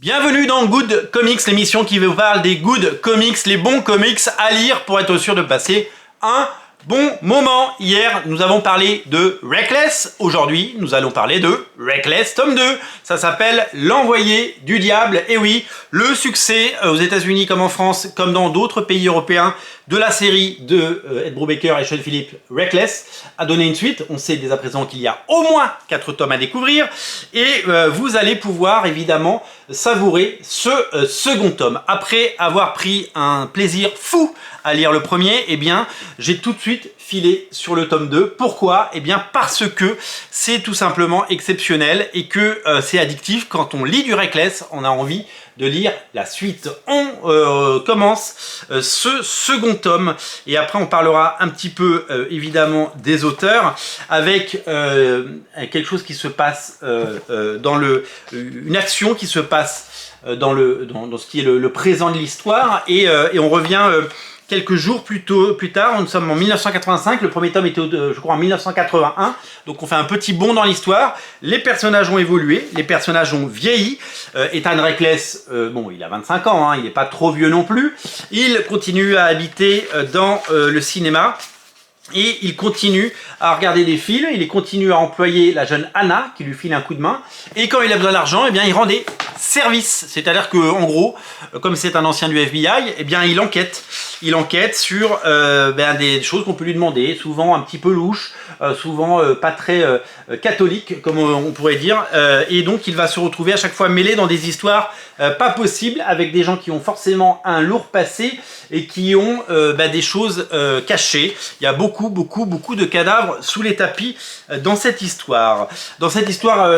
Bienvenue dans Good Comics, l'émission qui vous parle des good comics, les bons comics à lire pour être sûr de passer un bon moment. Hier, nous avons parlé de Reckless. Aujourd'hui, nous allons parler de Reckless tome 2. Ça s'appelle L'Envoyé du Diable. Et oui, le succès aux États-Unis comme en France, comme dans d'autres pays européens, de la série de Ed Brubaker et Sean Phillips, Reckless, a donné une suite. On sait dès à présent qu'il y a au moins 4 tomes à découvrir. Et vous allez pouvoir évidemment savourer ce second tome. Après avoir pris un plaisir fou à lire le premier, eh bien, j'ai tout de suite filé sur le tome 2. Pourquoi? Eh bien, parce que c'est tout simplement exceptionnel et que c'est addictif. Quand on lit du Reckless, on a envie de lire la suite. On commence ce second tome et après on parlera un petit peu évidemment des auteurs avec quelque chose qui se passe une action qui se passe dans ce qui est le présent de l'histoire et on revient quelques jours plus tard, nous sommes en 1985, le premier tome était je crois en 1981, donc on fait un petit bond dans l'histoire. Les personnages ont évolué, les personnages ont vieilli. Ethan Reckless, bon, il a 25 ans, hein, il n'est pas trop vieux non plus. Il continue à habiter dans le cinéma. Et il continue à regarder des films, il continue à employer la jeune Anna qui lui file un coup de main. Et quand il a besoin d'argent, eh bien il rend des services. C'est-à-dire que en gros, comme c'est un ancien du FBI, eh bien il enquête. Il enquête sur des choses qu'on peut lui demander, souvent un petit peu louches, souvent pas très catholiques, comme on pourrait dire. Et donc il va se retrouver à chaque fois mêlé dans des histoires pas possibles, avec des gens qui ont forcément un lourd passé et qui ont des choses cachées. Il y a beaucoup de cadavres sous les tapis dans cette histoire. Dans cette histoire,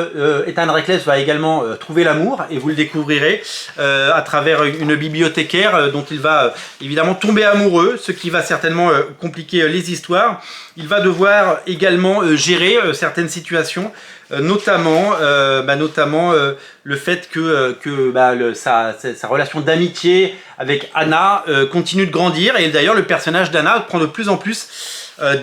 Ethan Reckless va également trouver l'amour, et vous le découvrirez à travers une bibliothécaire dont il va évidemment tomber amoureux, ce qui va certainement compliquer les histoires. Il va devoir également gérer certaines situations, notamment le fait que sa relation d'amitié avec Anna continue de grandir, et d'ailleurs le personnage d'Anna prend de plus en plus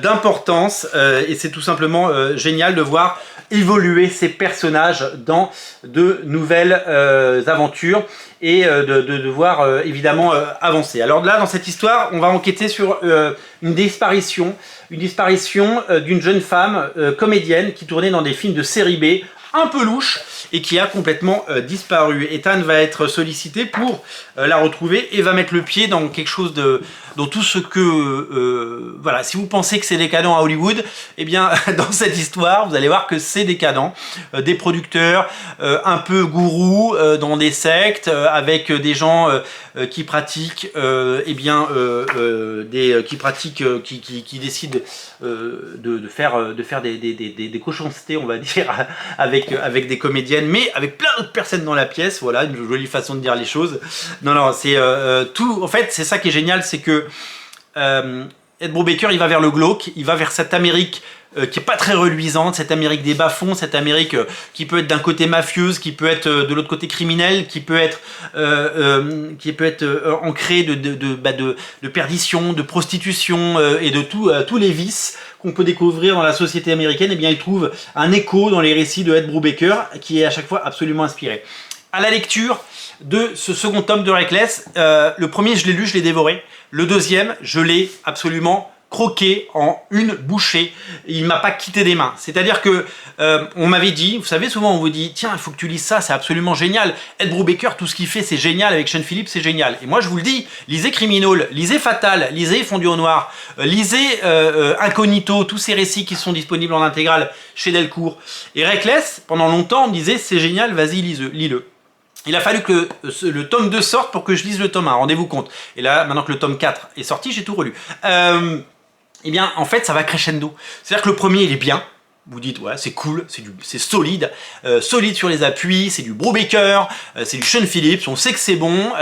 d'importance, et c'est tout simplement génial de voir évoluer ces personnages dans de nouvelles aventures et de voir évidemment avancer. Alors là, dans cette histoire, on va enquêter sur une disparition d'une jeune femme comédienne qui tournait dans des films de série B un peu louche et qui a complètement disparu. Ethan va être sollicité pour la retrouver et va mettre le pied dans quelque chose dans tout ce que voilà, si vous pensez que c'est décadent à Hollywood, eh bien dans cette histoire vous allez voir que c'est décadent. Des producteurs un peu gourous dans des sectes, avec des gens qui pratiquent qui décident de faire des cochoncetés, on va dire, avec des comédiennes, mais avec plein d'autres personnes dans la pièce. Voilà, une jolie façon de dire les choses. Non, c'est tout. En fait, c'est ça qui est génial, c'est que Ed Brubaker, il va vers le glauque, il va vers cette Amérique qui est pas très reluisante, cette Amérique des bas-fonds, cette Amérique qui peut être d'un côté mafieuse, qui peut être de l'autre côté criminelle, qui peut être ancrée de perdition, de prostitution et de tous les vices qu'on peut découvrir dans la société américaine. Eh bien, il trouve un écho dans les récits de Ed Brubaker qui est à chaque fois absolument inspiré. À la lecture de ce second tome de Reckless, le premier je l'ai lu, je l'ai dévoré. Le deuxième, je l'ai absolument croqué en une bouchée. Il m'a pas quitté des mains. C'est-à-dire que on m'avait dit, vous savez, souvent on vous dit, tiens, il faut que tu lises ça, c'est absolument génial. Ed Brubaker, tout ce qu'il fait, c'est génial. Avec Sean Phillips, c'est génial. Et moi, je vous le dis, lisez Criminal, lisez Fatal, lisez Fondu au noir, lisez Incognito, tous ces récits qui sont disponibles en intégrale chez Delcourt. Et Reckless, pendant longtemps, on me disait, c'est génial, vas-y, lis-le. Il a fallu que le tome 2 sorte pour que je lise le tome 1, rendez-vous compte. Et là, maintenant que le tome 4 est sorti, j'ai tout relu. Eh bien, en fait, ça va crescendo. C'est-à-dire que le premier, il est bien. Vous dites, ouais, c'est cool, c'est solide, solide sur les appuis, c'est du Brubaker, c'est du Sean Phillips, on sait que c'est bon.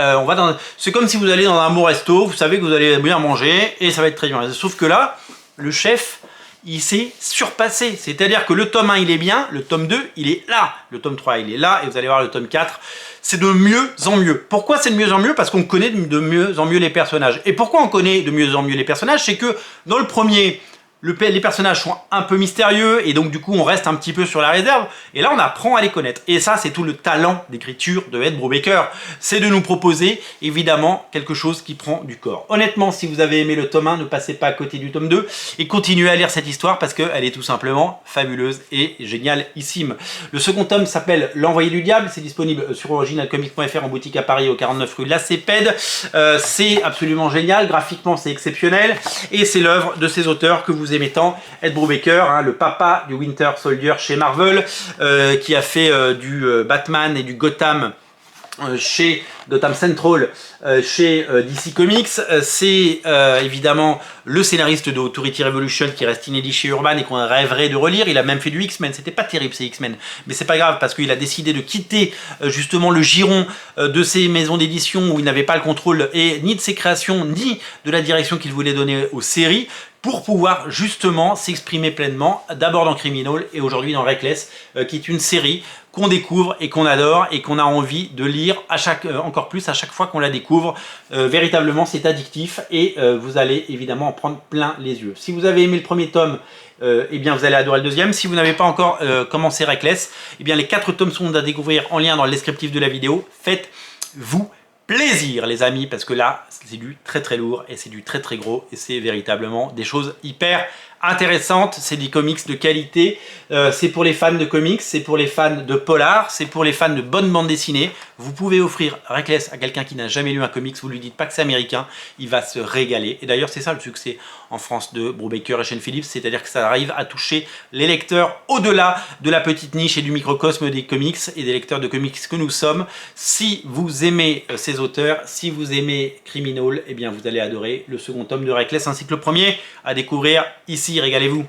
C'est comme si vous allez dans un bon resto, vous savez que vous allez bien manger et ça va être très bien. Sauf que là, le chef, il s'est surpassé. C'est-à-dire que le tome 1, il est bien, le tome 2, il est là, le tome 3, il est là, et vous allez voir le tome 4, c'est de mieux en mieux. Pourquoi c'est de mieux en mieux? Parce qu'on connaît de mieux en mieux les personnages. Et pourquoi on connaît de mieux en mieux les personnages? C'est que dans le premier, Les personnages sont un peu mystérieux et donc du coup on reste un petit peu sur la réserve et là on apprend à les connaître. Et ça c'est tout le talent d'écriture de Ed Brubaker, c'est de nous proposer évidemment quelque chose qui prend du corps. Honnêtement, si vous avez aimé le tome 1, ne passez pas à côté du tome 2 et continuez à lire cette histoire parce qu'elle est tout simplement fabuleuse et génialissime. Le second tome s'appelle L'Envoyé du Diable, c'est disponible sur originalcomics.fr en boutique à Paris au 49 rue de la Cépède. C'est absolument génial, graphiquement c'est exceptionnel et c'est l'œuvre de ces auteurs que vous aimez tant, Ed Brubaker, hein, le papa du Winter Soldier chez Marvel, qui a fait du Batman et du Gotham chez Gotham Central, chez DC Comics. C'est évidemment le scénariste de Authority Revolution qui reste inédit chez Urban et qu'on rêverait de relire. Il a même fait du X-Men, c'était pas terrible ces X-Men, mais c'est pas grave parce qu'il a décidé de quitter justement le giron de ces maisons d'édition où il n'avait pas le contrôle et ni de ses créations ni de la direction qu'il voulait donner aux séries pour pouvoir justement s'exprimer pleinement, d'abord dans Criminal et aujourd'hui dans Reckless, qui est une série qu'on découvre et qu'on adore et qu'on a envie de lire encore plus à chaque fois qu'on la découvre. Véritablement, c'est addictif et vous allez évidemment en prendre plein les yeux. Si vous avez aimé le premier tome, eh bien vous allez adorer le deuxième. Si vous n'avez pas encore commencé Reckless, eh bien les 4 tomes sont à découvrir en lien dans le descriptif de la vidéo. Faites-vous plaisir les amis, parce que là c'est du très très lourd et c'est du très très gros et c'est véritablement des choses hyper intéressantes. C'est des comics de qualité, c'est pour les fans de comics, c'est pour les fans de polar, c'est pour les fans de bonne bande dessinée. Vous pouvez offrir Reckless à quelqu'un qui n'a jamais lu un comics, vous lui dites pas que c'est américain, il va se régaler. Et d'ailleurs c'est ça le succès en France de Brubaker et Shane Phillips, c'est-à-dire que ça arrive à toucher les lecteurs au-delà de la petite niche et du microcosme des comics et des lecteurs de comics que nous sommes. Si vous aimez ces auteurs, si vous aimez Criminal, eh bien vous allez adorer le second tome de Reckless ainsi que le premier à découvrir ici. Régalez-vous.